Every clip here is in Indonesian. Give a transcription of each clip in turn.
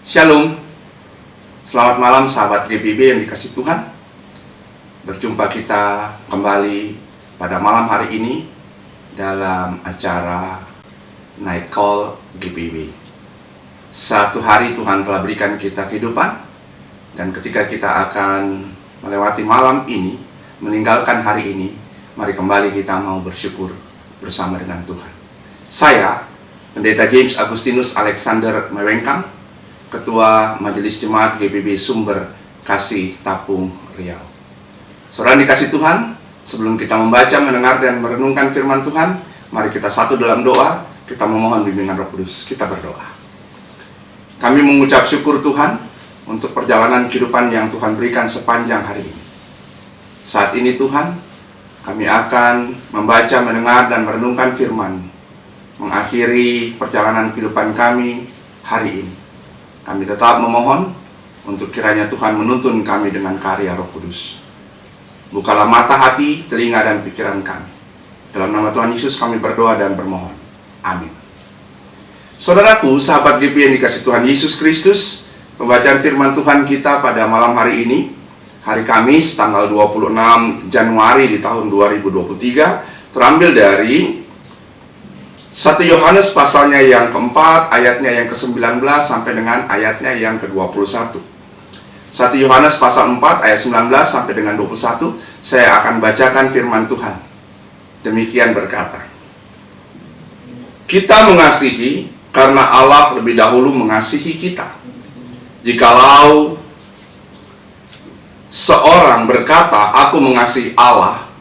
Shalom, selamat malam sahabat GPIB yang dikasih Tuhan. Berjumpa kita kembali pada malam hari ini dalam acara Night Call GPIB. Satu hari Tuhan telah berikan kita kehidupan, dan ketika kita akan melewati malam ini, meninggalkan hari ini, mari kembali kita mau bersyukur bersama dengan Tuhan. Saya, Pendeta James Agustinus Alexander Mewengkang, Ketua Majelis Jemaat GPIB Sumber Kasih Tapung Riau. Saudara dikasih Tuhan, sebelum kita membaca, mendengar, dan merenungkan firman Tuhan, mari kita satu dalam doa, kita memohon bimbingan Roh Kudus. Kita berdoa. Kami mengucap syukur Tuhan untuk perjalanan kehidupan yang Tuhan berikan sepanjang hari ini. Saat ini Tuhan, kami akan membaca, mendengar, dan merenungkan firman, mengakhiri perjalanan kehidupan kami hari ini. Kami tetap memohon untuk kiranya Tuhan menuntun kami dengan karya Roh Kudus. Bukalah mata hati, telinga, dan pikiran kami. Dalam nama Tuhan Yesus kami berdoa dan bermohon. Amin. Saudaraku, sahabat GP yang dikasih Tuhan Yesus Kristus, pembacaan firman Tuhan kita pada malam hari ini, hari Kamis tanggal 26 Januari di tahun 2023, terambil dari 1 Yohanes pasalnya yang keempat, ayatnya yang ke-19 sampai dengan ayatnya yang ke-21. 1 Yohanes pasal 4 ayat 19 sampai dengan 21, saya akan bacakan firman Tuhan. Demikian berkata, kita mengasihi karena Allah lebih dahulu mengasihi kita. Jikalau seorang berkata, aku mengasihi Allah,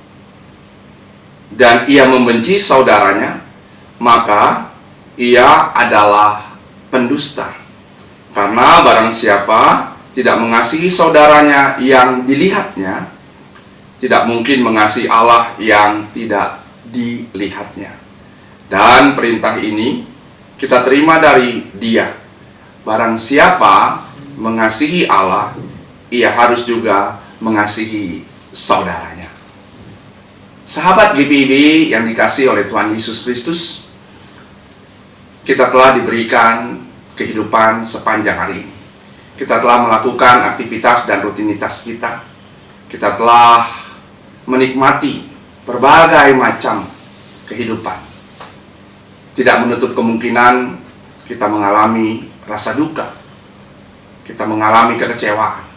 dan ia membenci saudaranya, maka ia adalah pendusta. Karena barang siapa tidak mengasihi saudaranya yang dilihatnya, tidak mungkin mengasihi Allah yang tidak dilihatnya. Dan perintah ini kita terima dari Dia. Barang siapa mengasihi Allah, ia harus juga mengasihi saudaranya. Sahabat GPIB yang dikasihi oleh Tuhan Yesus Kristus, kita telah diberikan kehidupan sepanjang hari ini. Kita telah melakukan aktivitas dan rutinitas kita. Kita telah menikmati berbagai macam kehidupan. Tidak menutup kemungkinan kita mengalami rasa duka. Kita mengalami kekecewaan.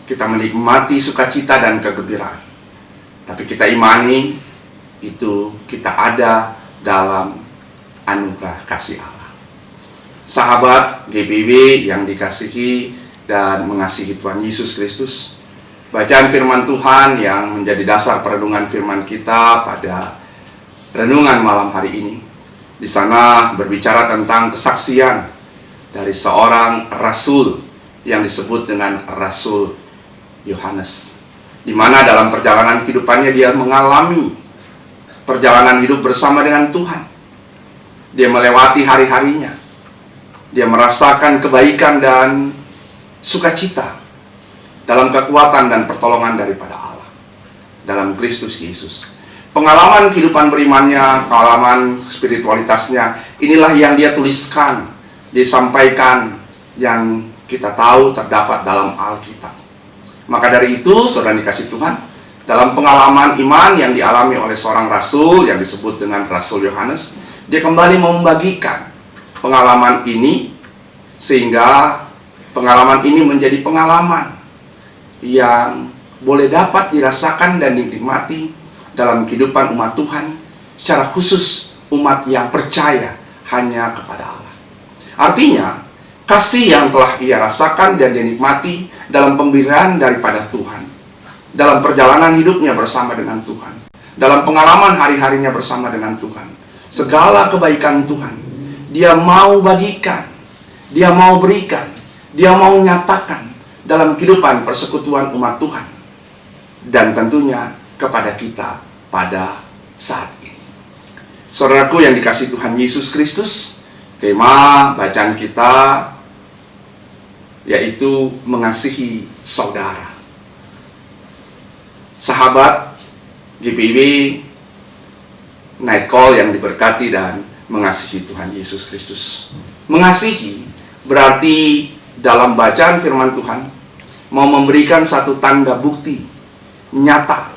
Kita menikmati sukacita dan kegembiraan. Tapi kita imani itu kita ada dalam anugerah kasih Allah. Sahabat GPIB yang dikasihi dan mengasihi Tuhan Yesus Kristus, bacaan firman Tuhan yang menjadi dasar perenungan firman kita pada renungan malam hari ini, di sana berbicara tentang kesaksian dari seorang rasul yang disebut dengan Rasul Yohanes, di mana dalam perjalanan kehidupannya dia mengalami perjalanan hidup bersama dengan Tuhan. Dia melewati hari-harinya. Dia merasakan kebaikan dan sukacita dalam kekuatan dan pertolongan daripada Allah dalam Kristus Yesus. Pengalaman kehidupan berimannya, pengalaman spiritualitasnya, inilah yang dia tuliskan, disampaikan, yang kita tahu terdapat dalam Alkitab. Maka dari itu, saudara dikasih Tuhan, dalam pengalaman iman yang dialami oleh seorang rasul yang disebut dengan Rasul Yohanes, dia kembali membagikan pengalaman ini, sehingga pengalaman ini menjadi pengalaman yang boleh dapat dirasakan dan dinikmati dalam kehidupan umat Tuhan, secara khusus umat yang percaya hanya kepada Allah. Artinya, kasih yang telah ia rasakan dan dinikmati dalam pemberian daripada Tuhan, dalam perjalanan hidupnya bersama dengan Tuhan, dalam pengalaman hari-harinya bersama dengan Tuhan, segala kebaikan Tuhan dia mau bagikan, dia mau berikan, dia mau nyatakan dalam kehidupan persekutuan umat Tuhan, dan tentunya kepada kita pada saat ini. Saudaraku yang dikasihi Tuhan Yesus Kristus, tema bacaan kita yaitu mengasihi saudara. Sahabat GPIB Night Call yang diberkati dan mengasihi Tuhan Yesus Kristus. Mengasihi berarti dalam bacaan firman Tuhan mau memberikan satu tanda bukti nyata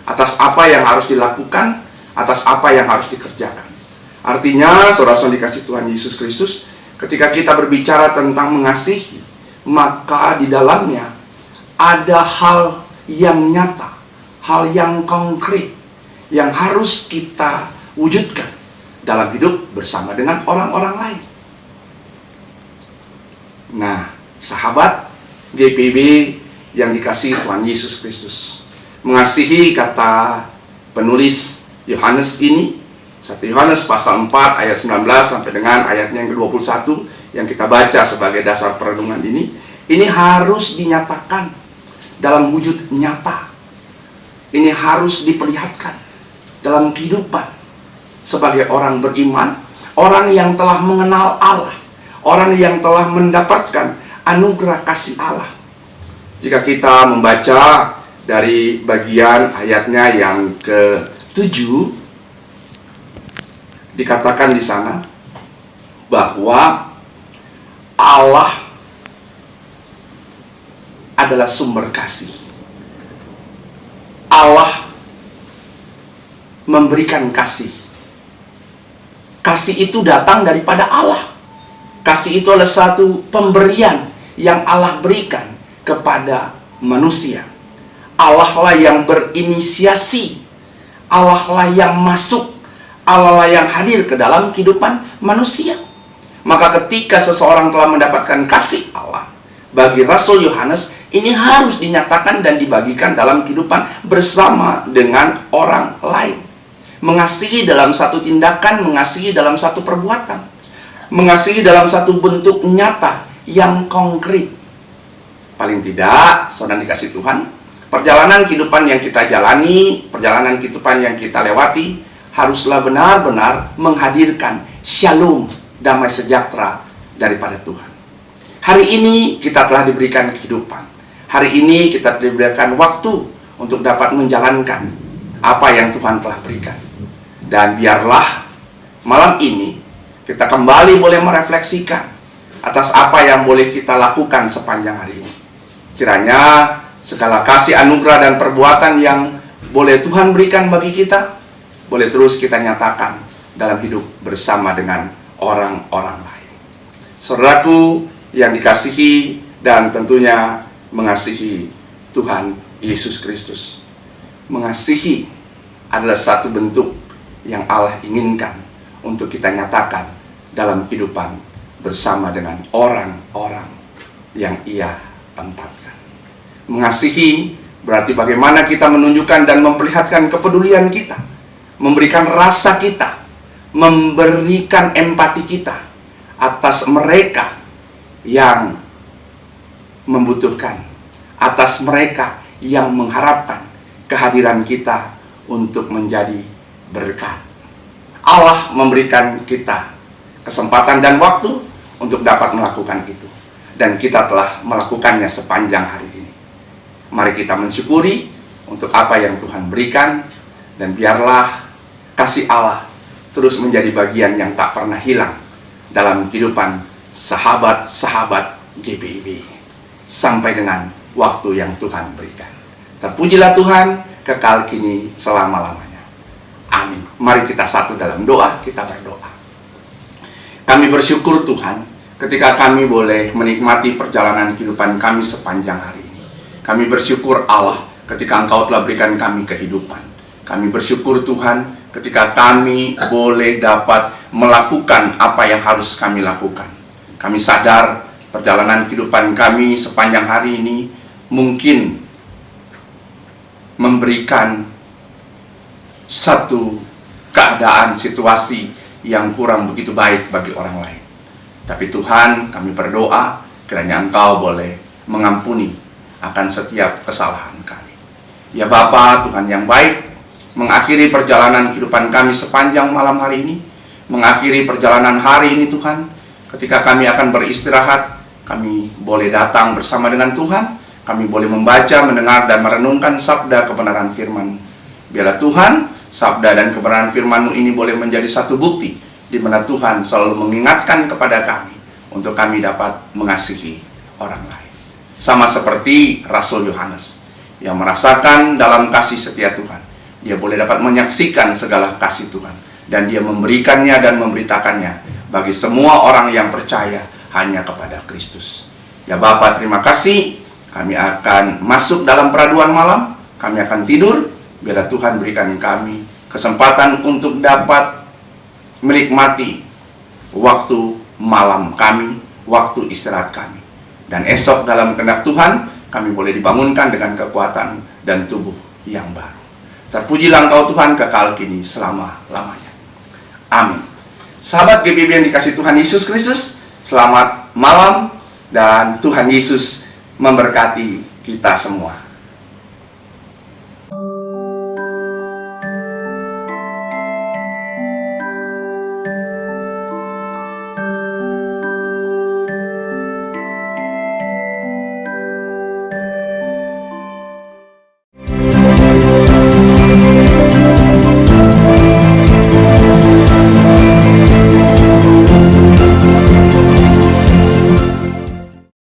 atas apa yang harus dilakukan, atas apa yang harus dikerjakan. Artinya, saudara-saudara dikasih Tuhan Yesus Kristus, ketika kita berbicara tentang mengasihi, maka di dalamnya ada hal yang nyata, hal yang konkret yang harus kita wujudkan dalam hidup bersama dengan orang-orang lain. Nah, sahabat GPB yang dikasihi Tuhan Yesus Kristus, mengasihi kata penulis Yohanes ini, 1 Yohanes pasal 4 ayat 19 sampai dengan ayatnya yang ke-21 yang kita baca sebagai dasar perenungan ini harus dinyatakan dalam wujud nyata. Ini harus diperlihatkan dalam kehidupan sebagai orang beriman, orang yang telah mengenal Allah, orang yang telah mendapatkan anugerah kasih Allah. Jika kita membaca dari bagian ayatnya yang ke-7, dikatakan di sana bahwa Allah adalah sumber kasih. Allah memberikan kasih. Kasih itu datang daripada Allah. Kasih itu adalah satu pemberian yang Allah berikan kepada manusia. Allah lah yang berinisiasi, Allah lah yang masuk, Allah lah yang hadir ke dalam kehidupan manusia. Maka ketika seseorang telah mendapatkan kasih Allah, bagi Rasul Yohanes ini harus dinyatakan dan dibagikan dalam kehidupan bersama dengan orang lain. Mengasihi dalam satu tindakan, mengasihi dalam satu perbuatan, mengasihi dalam satu bentuk nyata yang konkret. Paling tidak, saudara dikasih Tuhan, perjalanan kehidupan yang kita jalani, perjalanan kehidupan yang kita lewati, haruslah benar-benar menghadirkan shalom, damai sejahtera daripada Tuhan. Hari ini kita telah diberikan kehidupan. Hari ini kita diberikan waktu untuk dapat menjalankan apa yang Tuhan telah berikan. Dan biarlah malam ini kita kembali boleh merefleksikan atas apa yang boleh kita lakukan sepanjang hari ini. Kiranya segala kasih anugerah dan perbuatan yang boleh Tuhan berikan bagi kita, boleh terus kita nyatakan dalam hidup bersama dengan orang-orang lain. Saudaraku yang dikasihi dan tentunya mengasihi Tuhan Yesus Kristus. Mengasihi adalah satu bentuk yang Allah inginkan untuk kita nyatakan dalam kehidupan bersama dengan orang-orang yang Ia tempatkan. Mengasihi berarti bagaimana kita menunjukkan dan memperlihatkan kepedulian kita, memberikan rasa kita, memberikan empati kita atas mereka yang membutuhkan, atas mereka yang mengharapkan kehadiran kita untuk menjadi berkat. Allah memberikan kita kesempatan dan waktu untuk dapat melakukan itu, dan kita telah melakukannya sepanjang hari ini. Mari kita mensyukuri untuk apa yang Tuhan berikan, dan biarlah kasih Allah terus menjadi bagian yang tak pernah hilang dalam kehidupan sahabat-sahabat GPIB sampai dengan waktu yang Tuhan berikan. Terpujilah Tuhan kekal kini selama-lamanya. Amin. Mari kita satu dalam doa, kita berdoa. Kami bersyukur Tuhan ketika kami boleh menikmati perjalanan kehidupan kami sepanjang hari ini. Kami bersyukur Allah ketika Engkau telah berikan kami kehidupan. Kami bersyukur Tuhan ketika kami boleh dapat melakukan apa yang harus kami lakukan. Kami sadar perjalanan kehidupan kami sepanjang hari ini mungkin memberikan satu keadaan, situasi yang kurang begitu baik bagi orang lain. Tapi Tuhan, kami berdoa kiranya Engkau boleh mengampuni akan setiap kesalahan kami. Ya Bapa, Tuhan yang baik, mengakhiri perjalanan kehidupan kami sepanjang malam hari ini, mengakhiri perjalanan hari ini Tuhan, ketika kami akan beristirahat, kami boleh datang bersama dengan Tuhan, kami boleh membaca, mendengar, dan merenungkan sabda kebenaran firman. Biarlah Tuhan, sabda dan kebenaran firman-Mu ini boleh menjadi satu bukti di mana Tuhan selalu mengingatkan kepada kami untuk kami dapat mengasihi orang lain. Sama seperti Rasul Yohanes yang merasakan dalam kasih setia Tuhan. Dia boleh dapat menyaksikan segala kasih Tuhan, dan dia memberikannya dan memberitakannya bagi semua orang yang percaya hanya kepada Kristus. Ya Bapa, terima kasih. Kami akan masuk dalam peraduan malam. Kami akan tidur. Biarlah Tuhan berikan kami kesempatan untuk dapat menikmati waktu malam kami, waktu istirahat kami. Dan esok dalam kehendak Tuhan, kami boleh dibangunkan dengan kekuatan dan tubuh yang baru. Terpujilah Engkau Tuhan kekal kini selama-lamanya. Amin. Sahabat GBB yang dikasihi Tuhan Yesus Kristus, selamat malam dan Tuhan Yesus memberkati kita semua.